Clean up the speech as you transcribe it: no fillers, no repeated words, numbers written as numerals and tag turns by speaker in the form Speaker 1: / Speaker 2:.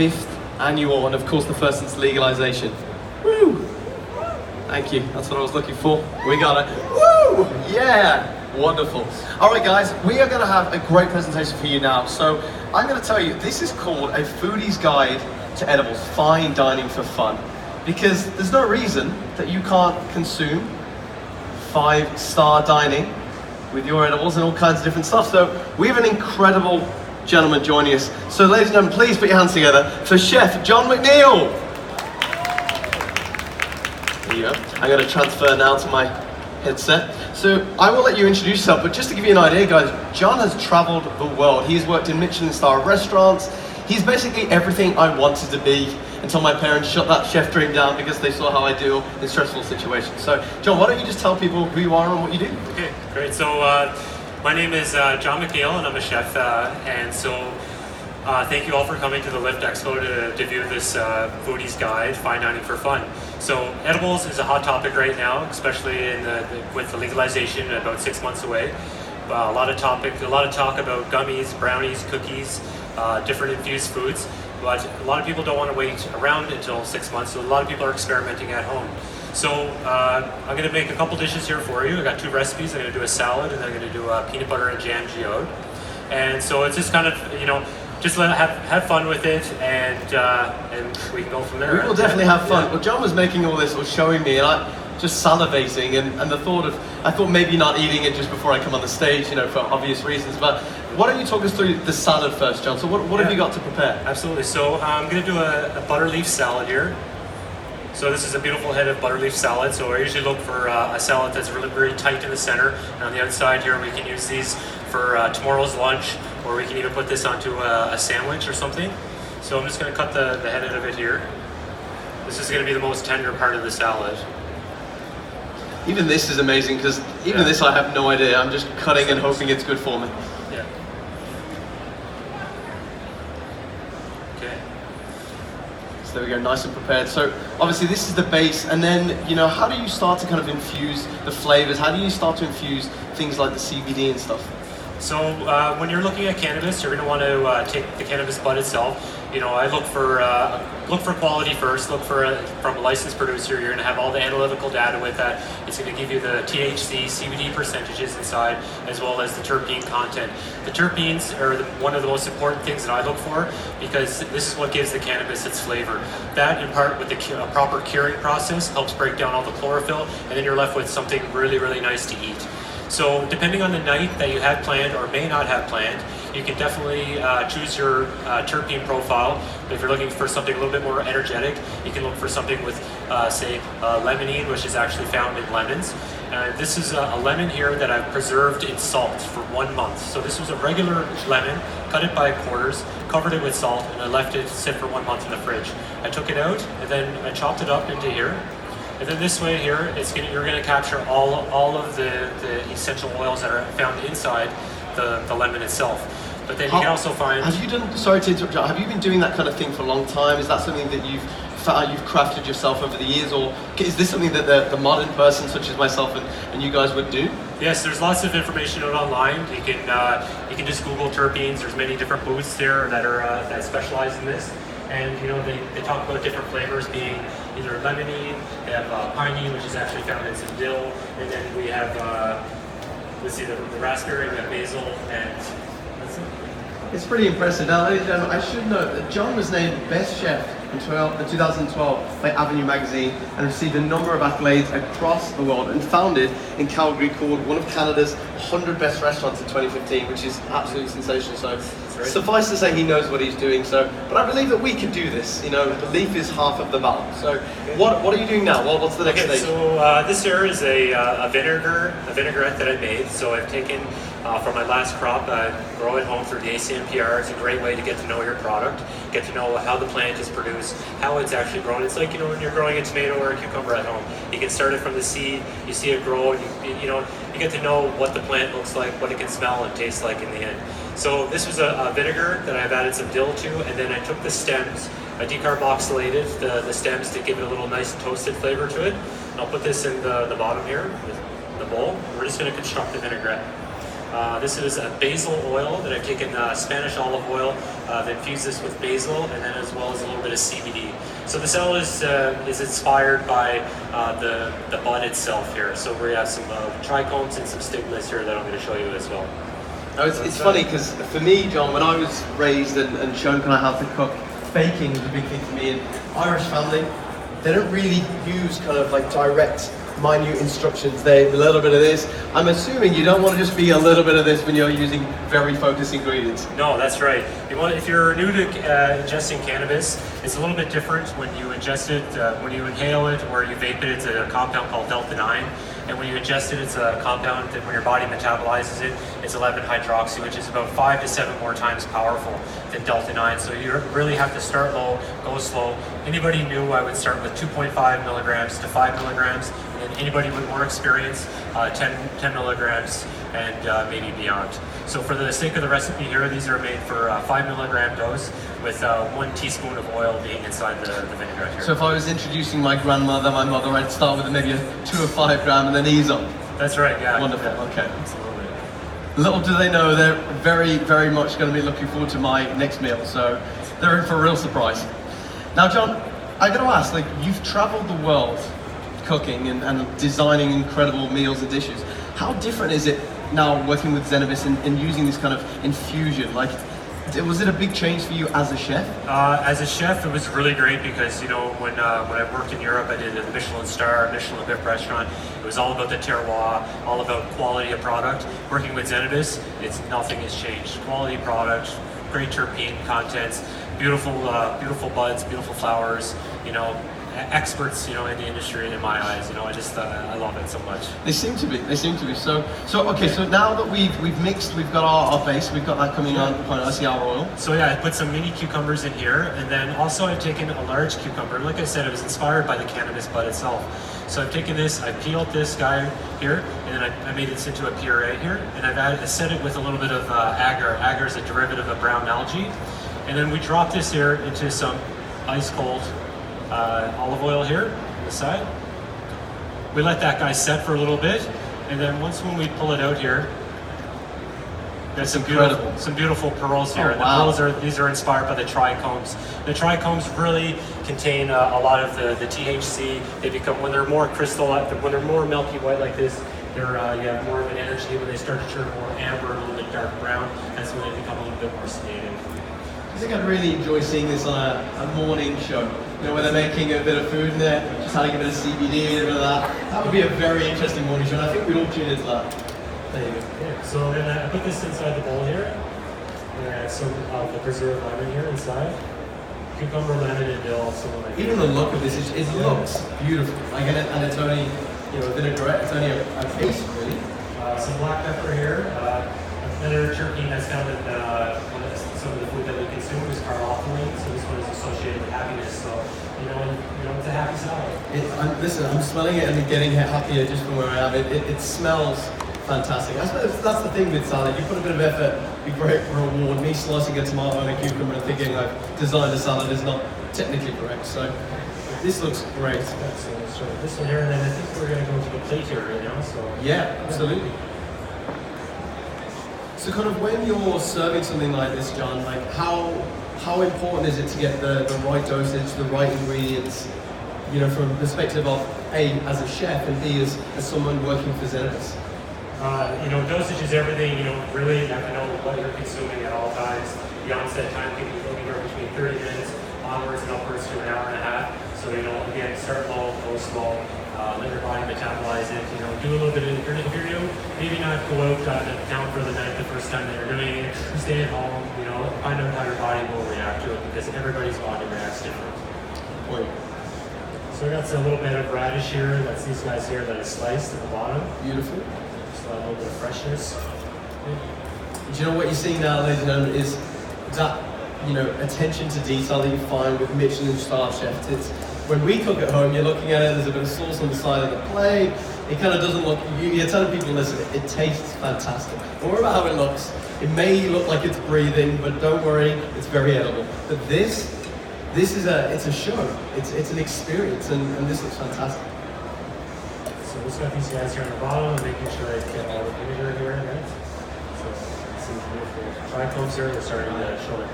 Speaker 1: 5th annual, and of course the first since legalization. Woo! Thank you, that's what I was looking for. We got it. Woo! Yeah! Wonderful. All right guys, we are gonna have a great presentation for you now. So I'm gonna tell you, this is called a foodie's guide to edibles, fine dining for fun. Because there's no reason that you can't consume 5-star dining with your edibles and all kinds of different stuff. So we have an incredible gentleman joining us. So ladies and gentlemen, please put your hands together for Chef John MacNeil. There you go. I'm going to transfer now to my headset. So I will let you introduce yourself, but just to give you an idea, guys, John has traveled the world. He's worked in Michelin-star restaurants. He's basically everything I wanted to be until my parents shut that chef dream down because they saw how I deal in stressful situations. So, John, why don't you just tell people who you are and what you do?
Speaker 2: Okay, great. So, my name is John MacNeil, and I'm a chef. Thank you all for coming to the Lift Expo to view this foodie's guide, fine dining for fun. So, edibles is a hot topic right now, especially with the legalization about 6 months away. A lot of talk about gummies, brownies, cookies, different infused foods. But a lot of people don't want to wait around until 6 months, so a lot of people are experimenting at home. So I'm going to make a couple dishes here for you. I got 2 recipes. I'm going to do a salad, and then I'm going to do a peanut butter and jam geode. And so it's just kind of, just have fun with it, and we can go from there.
Speaker 1: We will definitely have fun. Yeah. Well, John was making all this, was showing me, and I just salivating, and the thought of, I thought maybe not eating it just before I come on the stage, for obvious reasons, but why don't you talk us through the salad first, John? So what have you got to prepare?
Speaker 2: Absolutely. So I'm going to do a butter leaf salad here. So this is a beautiful head of butter leaf salad. So I usually look for a salad that's really very tight in the center, and on the outside here we can use these for tomorrow's lunch, or we can even put this onto a sandwich or something. So I'm just going to cut the head out of it here. This is going to be the most tender part of the salad.
Speaker 1: Even this is amazing, because even this I have no idea. I'm just cutting and hoping it's good for me.
Speaker 2: Yeah. Okay.
Speaker 1: So there we go, nice and prepared. So obviously this is the base, and then, how do you start to kind of infuse the flavors? How do you start to infuse things like the CBD and stuff?
Speaker 2: So when you're looking at cannabis, you're going to want to take the cannabis bud itself. I look for quality first. Look from a licensed producer. You're going to have all the analytical data with that. It's going to give you the THC, CBD percentages inside, as well as the terpene content. The terpenes are one of the most important things that I look for, because this is what gives the cannabis its flavor. That, in part, with the proper curing process, helps break down all the chlorophyll, and then you're left with something really, really nice to eat. So depending on the night that you have planned or may not have planned, you can definitely choose your terpene profile. If you're looking for something a little bit more energetic, you can look for something with, say, limonene, which is actually found in lemons. This is a lemon here that I've preserved in salt for 1 month. So this was a regular lemon, cut it by quarters, covered it with salt, and I left it sit for 1 month in the fridge. I took it out, and then I chopped it up into here. And then this way here, you're going to capture all of the essential oils that are found inside the lemon itself. But then you can also find...
Speaker 1: Have you done, sorry to interrupt, John, have you been doing that kind of thing for a long time? Is that something that you've crafted yourself over the years, or is this something that the modern person such as myself and you guys would do?
Speaker 2: Yes, there's lots of information out online. You can just Google terpenes. There's many different booths there that specialize in this. And they talk about different flavors being either limonene, they have pinene, which is actually found in some dill, and then we have let's see, the raspberry, we have basil, and that's it.
Speaker 1: It's pretty impressive. Now, ladies and gentlemen, I should note that John was named Best Chef in 2012 by Avenue Magazine and received a number of accolades across the world, and founded in Calgary, called one of Canada's 100 best restaurants in 2015, which is absolutely sensational. So suffice to say, he knows what he's doing. But I believe that we can do this. Belief is half of the battle. So what are you doing now? What's the next stage?
Speaker 2: So this here is a vinaigrette that I made. So I've taken from my last crop, grow at home through the ACMPR. It's a great way to get to know your product, get to know how the plant is produced, how it's actually grown. It's like, when you're growing a tomato or a cucumber at home. You can start it from the seed, you see it grow, you get to know what the plant looks like, what it can smell and taste like in the end. So this was a vinegar that I've added some dill to, and then I took the stems, I decarboxylated the stems to give it a little nice toasted flavor to it. And I'll put this in the bottom here, the bowl. We're just going to construct the vinaigrette. This is a basil oil that I've taken Spanish olive oil, I've infused this with basil, and then as well as a little bit of CBD. So the cell is inspired by the bud itself here. So we have some trichomes and some stigmas here that I'm going to show you as well.
Speaker 1: No, it's funny because for me, John, when I was raised and shown kind of how to cook, baking was a big thing for me. And Irish family, they don't really use kind of like direct, minute instructions. They a little bit of this. I'm assuming you don't want to just be a little bit of this when you're using very focused ingredients.
Speaker 2: No, that's right. If you're new to ingesting cannabis, it's a little bit different when you ingest it, when you inhale it or you vape it. It's a compound called delta-9. And when you ingest it, it's a compound that when your body metabolizes it, it's 11-hydroxy, which is about 5 to 7 more times powerful than delta-9. So you really have to start low, go slow. Anybody new, I would start with 2.5 milligrams to 5 milligrams. And anybody with more experience, 10 milligrams and maybe beyond. So for the sake of the recipe here, these are made for a 5 milligram dose with 1 teaspoon of oil being inside the vinaigrette here.
Speaker 1: So if I was introducing my grandmother, my mother, I'd start with maybe a 2 or 5 gram and then ease up.
Speaker 2: That's right, yeah.
Speaker 1: Wonderful,
Speaker 2: yeah.
Speaker 1: okay.
Speaker 2: Absolutely.
Speaker 1: Little do they know, they're very, very much going to be looking forward to my next meal, so they're in for a real surprise. Now, John, I got to ask, like, you've traveled the world cooking and designing incredible meals and dishes. How different is it now working with Zenabis and using this kind of infusion? Like, was it a big change for you as a chef?
Speaker 2: As a chef, it was really great because, you know, when I worked in Europe, I did a Michelin whip restaurant. It was all about the terroir, all about quality of product. Working with Zenabis, nothing has changed. Quality product, great terpene contents, beautiful buds, beautiful flowers, you know, experts, you know, in the industry in my eyes. You know, I love it so much.
Speaker 1: They seem to be. So okay. So now that we've mixed, we've got our base, we've got that coming on. I see our oil.
Speaker 2: So yeah, I put some mini cucumbers in here, and then also I've taken a large cucumber. Like I said, it was inspired by the cannabis bud itself. So I've taken this, I peeled this guy here, and then I made this into a puree here, and I set it with a little bit of agar. Agar is a derivative of brown algae, and then we drop this here into some ice cold olive oil here on the side. We let that guy set for a little bit, and then when we pull it out here, there's some beautiful pearls here.
Speaker 1: Oh,
Speaker 2: and
Speaker 1: wow.
Speaker 2: The pearls these are inspired by the trichomes. The trichomes really contain a lot of the THC. They become, when they're more when they're more milky white like this, you have more of an energy. When they start to turn more amber, a little bit dark brown, that's when they become a little bit more sedated.
Speaker 1: I think I'd really enjoy seeing this on a morning show. You know, where they're making a bit of food in there, just adding a bit of CBD, a bit of that. That would be a very interesting morning show, and I think we'd all tune into that. There you go.
Speaker 2: Yeah, so then I put this inside the bowl here. And I add some of the preserved lemon here inside. Cucumber, lemon, and dill.
Speaker 1: Even the look of this, it looks beautiful. Like, and it's only, you know, vinaigrette, it's only a base, really.
Speaker 2: Some black pepper here. Another terpene that's found in some of the food that we consume is carotene, so this one is associated with happiness. So, you know, it's a happy salad.
Speaker 1: Listen, I'm smelling it and getting happier just from where I am. It smells fantastic. I suppose that's the thing with salad. You put a bit of effort, you great reward. Me slicing a tomato and a cucumber and thinking I've designed a salad is not technically correct. So this looks great.
Speaker 2: So let's try this one here, and then I think we're going to go to the plate here right now. So
Speaker 1: yeah, absolutely. So kind of when you're serving something like this, John, like how important is it to get the right dosage, the right ingredients, you know, from the perspective of A, as a chef, and B, as someone working for Zenabis?
Speaker 2: You know, dosage is everything. You know, really, you have to know what you're consuming at all times. The onset time can be anywhere between 30 minutes onwards and upwards to an hour and a half. So, you know, again, start low, go slow. Let your body metabolize it, you know, do a little bit of, if you're new, maybe not go out to town for the night the first time that you're doing it, stay at home, you know, find out how your body will react to it because everybody's body reacts different.
Speaker 1: Point.
Speaker 2: So I got a little bit of radish here, that's these guys here that I sliced at the bottom.
Speaker 1: Beautiful.
Speaker 2: Just a little bit of freshness.
Speaker 1: Do you know what you're seeing now, ladies and gentlemen, is that, you know, attention to detail that you find with Michelin-star chefs. It's, when we cook at home, you're looking at it, there's a bit of sauce on the side of the plate, it kind of doesn't look, you're telling people, listen, it tastes fantastic. Don't worry about how it looks. It may look like it's breathing, but don't worry, it's very edible. But this is it's a show, it's an experience, and this looks fantastic.
Speaker 2: So we've got these guys here on the bottom, making sure I get all the vinegar here, right? So, this is beautiful. Trichomes here, they're starting to show